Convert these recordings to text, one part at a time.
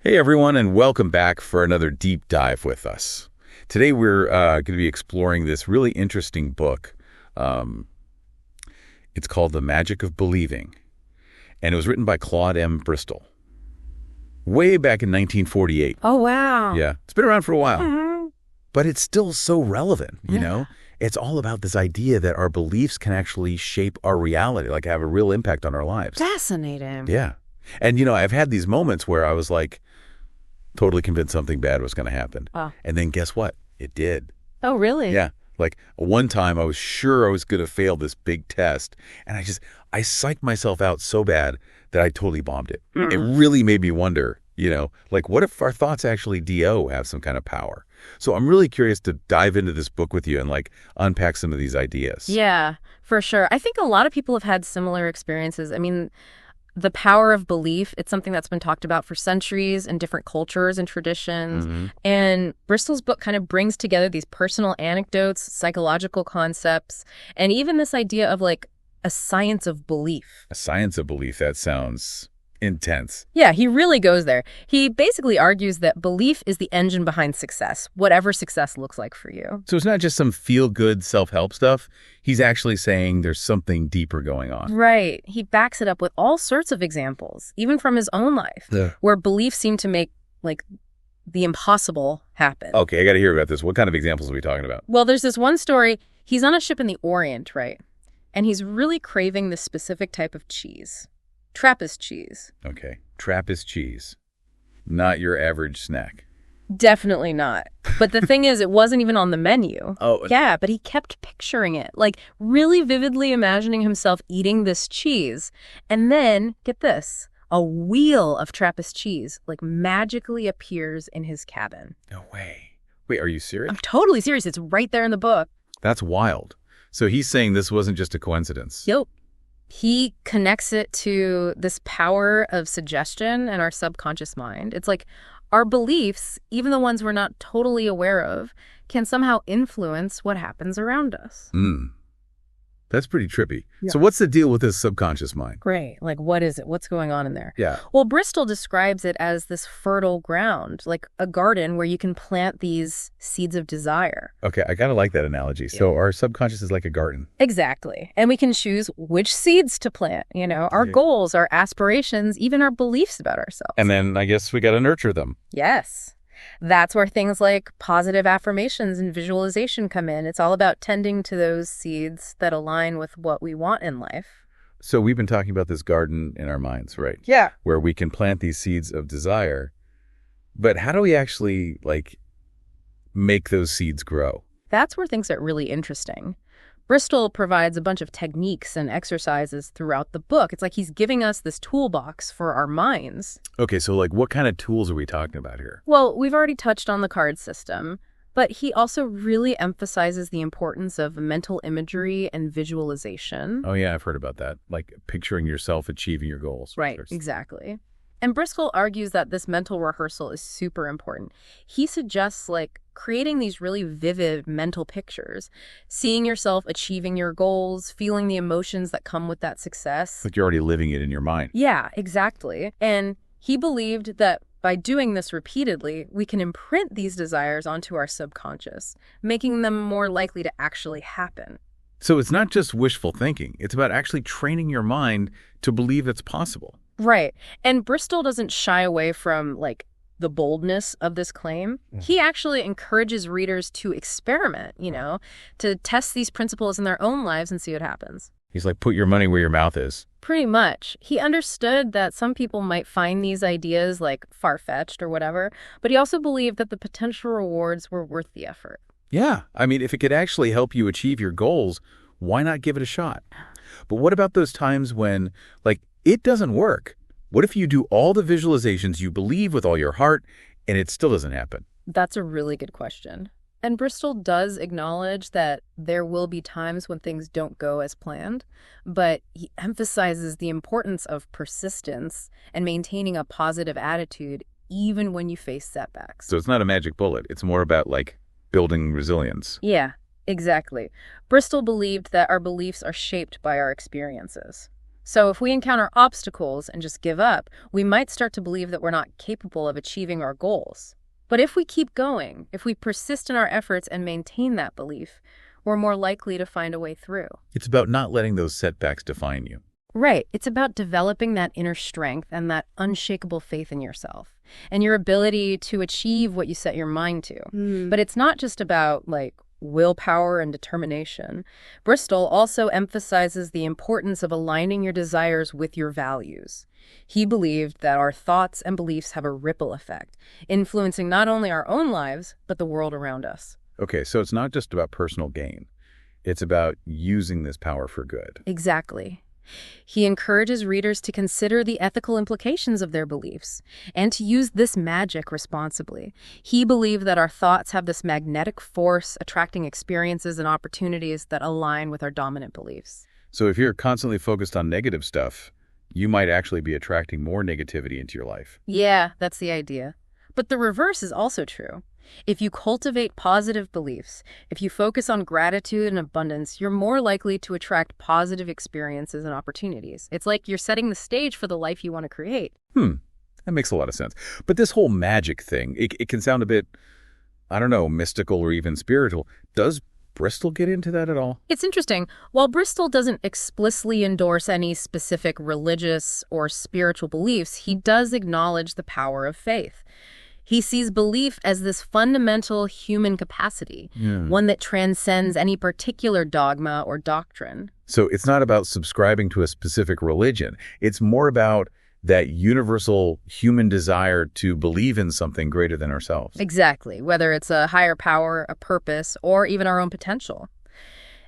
Hey everyone, and welcome back for another deep dive with us. Today we're going to be exploring this really interesting book. It's called The Magic of Believing, and it was written by Claude M. Bristol way back in 1948. Oh, wow. Yeah, it's been around for a while, Mhm. but it's still so relevant, you Yeah. know? It's all about this idea that our beliefs can actually shape our reality, like have a real impact on our lives. Fascinating. Yeah. And, I've had these moments where I was like, totally convinced something bad was going to happen. Wow. And then guess what? It did. Oh, really? Yeah. Like one time I was sure I was going to fail this big test. And I psyched myself out so bad that I totally bombed it. It really made me wonder, like what if our thoughts actually have some kind of power? So I'm really curious to dive into this book with you and like unpack some of these ideas. Yeah, for sure. I think a lot of people have had similar experiences. I mean, the power of belief, it's something that's been talked about for centuries in different cultures and traditions. And Bristol's book kind of brings together these personal anecdotes, psychological concepts, and even this idea of like a science of belief. A science of belief, that sounds intense. Yeah, he really goes there. He basically argues that belief is the engine behind success, whatever success looks like for you. So it's not just some feel-good self-help stuff. He's actually saying there's something deeper going on. Right. He backs it up with all sorts of examples, even from his own life, where beliefs seem to make, like, the impossible happen. Okay, I got to hear about this. What kind of examples are we talking about? Well, there's this one story. He's on a ship in the Orient, right? And he's really craving this specific type of cheese. Trappist cheese. Okay, Trappist cheese. Not your average snack. Definitely not. But the thing is, it wasn't even on the menu. Oh. Yeah, but he kept picturing it, like really vividly imagining himself eating this cheese. And then, get this, a wheel of Trappist cheese like magically appears in his cabin. No way. Wait, are you serious? I'm totally serious. It's right there in the book. That's wild. So he's saying this wasn't just a coincidence. Yep. He connects it to this power of suggestion in our subconscious mind. It's like our beliefs, even the ones we're not totally aware of, can somehow influence what happens around us. That's pretty trippy. Yeah. So what's the deal with this subconscious mind? Great. Like, what is it? What's going on in there? Yeah. Well, Bristol describes it as this fertile ground, like a garden where you can plant these seeds of desire. Okay, I kind of like that analogy. So our subconscious is like a garden. Exactly. And we can choose which seeds to plant, our goals, our aspirations, even our beliefs about ourselves. And then I guess we got to nurture them. Yes. That's where things like positive affirmations and visualization come in. It's all about tending to those seeds that align with what we want in life. So we've been talking about this garden in our minds, right? Yeah. Where we can plant these seeds of desire. But how do we actually, make those seeds grow? That's where things get really interesting. Bristol provides a bunch of techniques and exercises throughout the book. It's like he's giving us this toolbox for our minds. Okay, so what kind of tools are we talking about here? Well, we've already touched on the card system, but he also really emphasizes the importance of mental imagery and visualization. Oh, yeah, I've heard about that. Like picturing yourself achieving your goals. Right, exactly. And Bristol argues that this mental rehearsal is super important. He suggests creating these really vivid mental pictures, seeing yourself achieving your goals, feeling the emotions that come with that success. Like you're already living it in your mind. Yeah, exactly. And he believed that by doing this repeatedly, we can imprint these desires onto our subconscious, making them more likely to actually happen. So it's not just wishful thinking. It's about actually training your mind to believe it's possible. Right. And Bristol doesn't shy away from the boldness of this claim. He actually encourages readers to experiment, to test these principles in their own lives and see what happens. He's like, put your money where your mouth is. Pretty much. He understood that some people might find these ideas far-fetched or whatever, but he also believed that the potential rewards were worth the effort. Yeah. I mean, if it could actually help you achieve your goals, why not give it a shot? But what about those times when, it doesn't work? What if you do all the visualizations you believe with all your heart and it still doesn't happen? That's a really good question. And Bristol does acknowledge that there will be times when things don't go as planned, but he emphasizes the importance of persistence and maintaining a positive attitude even when you face setbacks. So it's not a magic bullet. It's more about building resilience. Yeah, exactly. Bristol believed that our beliefs are shaped by our experiences. So if we encounter obstacles and just give up, we might start to believe that we're not capable of achieving our goals. But if we keep going, if we persist in our efforts and maintain that belief, we're more likely to find a way through. It's about not letting those setbacks define you. Right. It's about developing that inner strength and that unshakable faith in yourself and your ability to achieve what you set your mind to. But it's not just about, like, willpower and determination. Bristol also emphasizes the importance of aligning your desires with your values. He believed that our thoughts and beliefs have a ripple effect, influencing not only our own lives, but the world around us. Okay, so it's not just about personal gain. It's about using this power for good. Exactly. He encourages readers to consider the ethical implications of their beliefs and to use this magic responsibly. He believed that our thoughts have this magnetic force attracting experiences and opportunities that align with our dominant beliefs. So if you're constantly focused on negative stuff, you might actually be attracting more negativity into your life. Yeah, that's the idea. But the reverse is also true. If you cultivate positive beliefs, if you focus on gratitude and abundance, you're more likely to attract positive experiences and opportunities. It's like you're setting the stage for the life you want to create. That makes a lot of sense. But this whole magic thing, it can sound a bit, I don't know, mystical or even spiritual. Does Bristol get into that at all? It's interesting. While Bristol doesn't explicitly endorse any specific religious or spiritual beliefs, he does acknowledge the power of faith. He sees belief as this fundamental human capacity, one that transcends any particular dogma or doctrine. So it's not about subscribing to a specific religion. It's more about that universal human desire to believe in something greater than ourselves. Exactly, whether it's a higher power, a purpose, or even our own potential.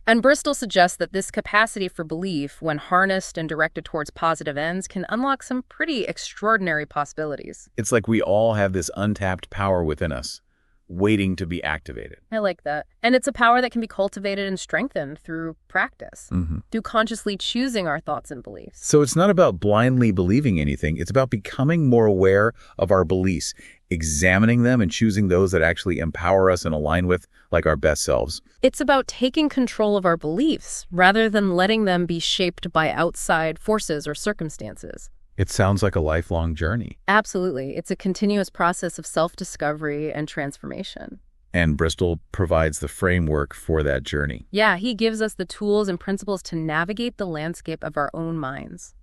And Bristol suggests that this capacity for belief, when harnessed and directed towards positive ends, can unlock some pretty extraordinary possibilities. It's like we all have this untapped power within us, waiting to be activated. I like that. And it's a power that can be cultivated and strengthened through practice, through consciously choosing our thoughts and beliefs. So it's not about blindly believing anything. It's about becoming more aware of our beliefs, examining them and choosing those that actually empower us and align with, like, our best selves. It's about taking control of our beliefs rather than letting them be shaped by outside forces or circumstances. It sounds like a lifelong journey. Absolutely. It's a continuous process of self-discovery and transformation. And Bristol provides the framework for that journey. Yeah, he gives us the tools and principles to navigate the landscape of our own minds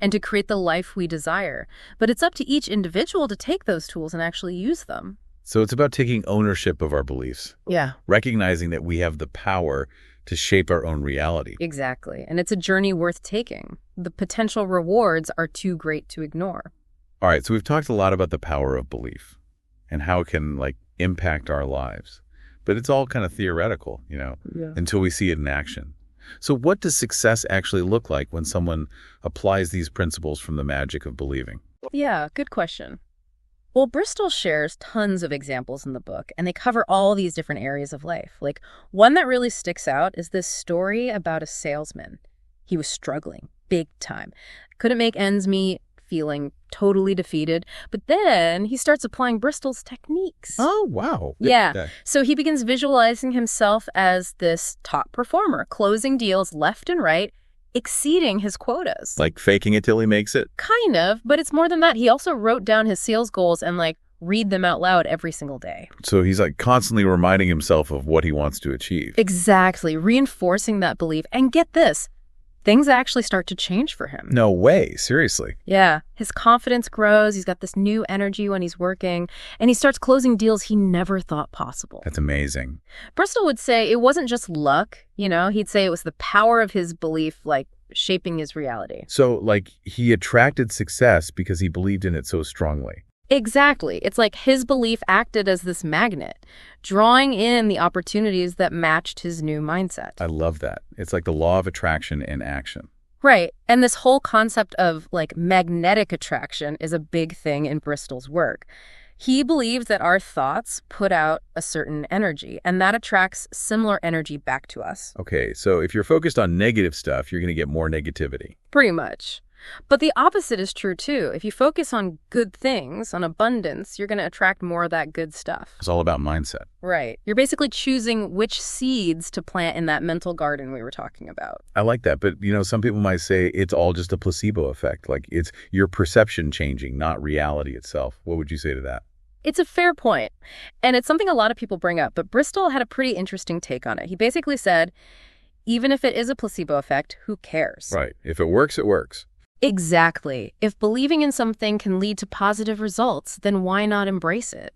and to create the life we desire. But it's up to each individual to take those tools and actually use them. So it's about taking ownership of our beliefs. Yeah. Recognizing that we have the power to shape our own reality. Exactly. And it's a journey worth taking. The potential rewards are too great to ignore. All right, so we've talked a lot about the power of belief and how it can, like, impact our lives. But it's all kind of theoretical, until we see it in action. So what does success actually look like when someone applies these principles from the magic of believing? Yeah, good question. Well, Bristol shares tons of examples in the book, and they cover all these different areas of life. Like, one that really sticks out is this story about a salesman. He was struggling big time. Couldn't make ends meet, feeling totally defeated. But then he starts applying Bristol's techniques. Oh, wow. Yeah. So he begins visualizing himself as this top performer, closing deals left and right, exceeding his quotas. Like faking it till he makes it? Kind of, but it's more than that. He also wrote down his sales goals and, like, read them out loud every single day. So he's, like, constantly reminding himself of what he wants to achieve. Exactly. Reinforcing that belief. And get this, things actually start to change for him. No way. Seriously. Yeah. His confidence grows. He's got this new energy when he's working, and he starts closing deals he never thought possible. That's amazing. Bristol would say it wasn't just luck, he'd say it was the power of his belief, like, shaping his reality. So, like, he attracted success because he believed in it so strongly. Exactly. It's like his belief acted as this magnet, drawing in the opportunities that matched his new mindset. I love that. It's like the law of attraction in action. Right. And this whole concept of, like, magnetic attraction is a big thing in Bristol's work. He believes that our thoughts put out a certain energy, and that attracts similar energy back to us. Okay, so if you're focused on negative stuff, you're going to get more negativity. Pretty much. But the opposite is true too. If you focus on good things, on abundance, you're going to attract more of that good stuff. It's all about mindset. Right. You're basically choosing which seeds to plant in that mental garden we were talking about. I like that. But, some people might say it's all just a placebo effect. Like it's your perception changing, not reality itself. What would you say to that? It's a fair point, and it's something a lot of people bring up, but Bristol had a pretty interesting take on it. He basically said, even if it is a placebo effect, who cares? Right. If it works, it works. Exactly. If believing in something can lead to positive results, then why not embrace it?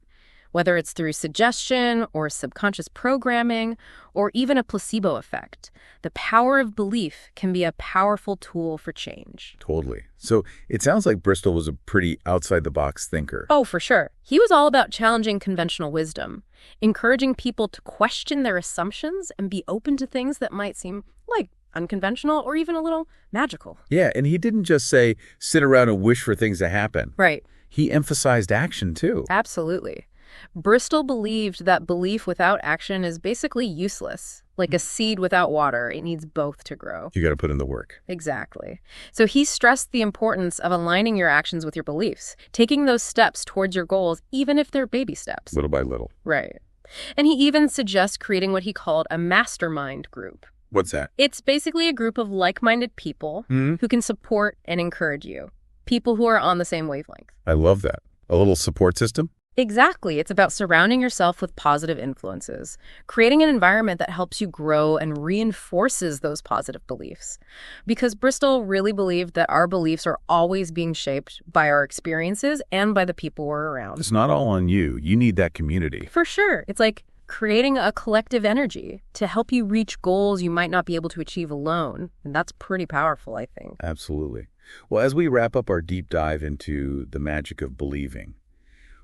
Whether it's through suggestion or subconscious programming or even a placebo effect, the power of belief can be a powerful tool for change. Totally. So it sounds like Bristol was a pretty outside-the-box thinker. Oh, for sure. He was all about challenging conventional wisdom, encouraging people to question their assumptions and be open to things that might seem like unconventional or even a little magical. Yeah, and he didn't just say, sit around and wish for things to happen. Right. He emphasized action, too. Absolutely. Bristol believed that belief without action is basically useless. Like a seed without water, it needs both to grow. You got to put in the work. Exactly. So he stressed the importance of aligning your actions with your beliefs, taking those steps towards your goals, even if they're baby steps. Little by little. Right. And he even suggests creating what he called a mastermind group. What's that? It's basically a group of like-minded people who can support and encourage you. People who are on the same wavelength. I love that. A little support system? Exactly. It's about surrounding yourself with positive influences, creating an environment that helps you grow and reinforces those positive beliefs. Because Bristol really believed that our beliefs are always being shaped by our experiences and by the people we're around. It's not all on you. You need that community. For sure. It's like creating a collective energy to help you reach goals you might not be able to achieve alone. And that's pretty powerful, I think. Absolutely. Well, as we wrap up our deep dive into the magic of believing,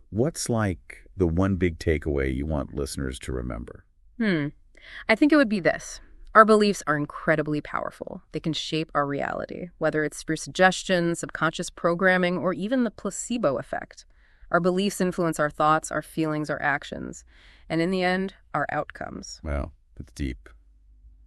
what's like the one big takeaway you want listeners to remember? I think it would be this. Our beliefs are incredibly powerful. They can shape our reality, whether it's through suggestion, subconscious programming, or even the placebo effect. Our beliefs influence our thoughts, our feelings, our actions, and in the end, our outcomes. Wow, that's deep.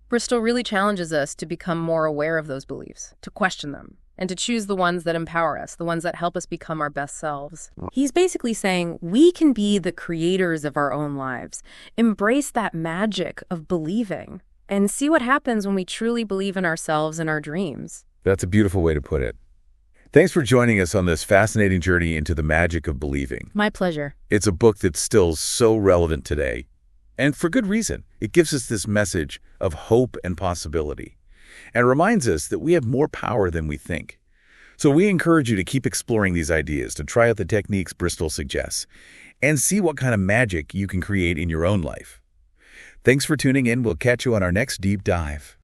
Bristol really challenges us to become more aware of those beliefs, to question them, and to choose the ones that empower us, the ones that help us become our best selves. He's basically saying we can be the creators of our own lives. Embrace that magic of believing and see what happens when we truly believe in ourselves and our dreams. That's a beautiful way to put it. Thanks for joining us on this fascinating journey into the magic of believing. My pleasure. It's a book that's still so relevant today, and for good reason. It gives us this message of hope and possibility, and reminds us that we have more power than we think. So we encourage you to keep exploring these ideas, to try out the techniques Bristol suggests, and see what kind of magic you can create in your own life. Thanks for tuning in. We'll catch you on our next deep dive.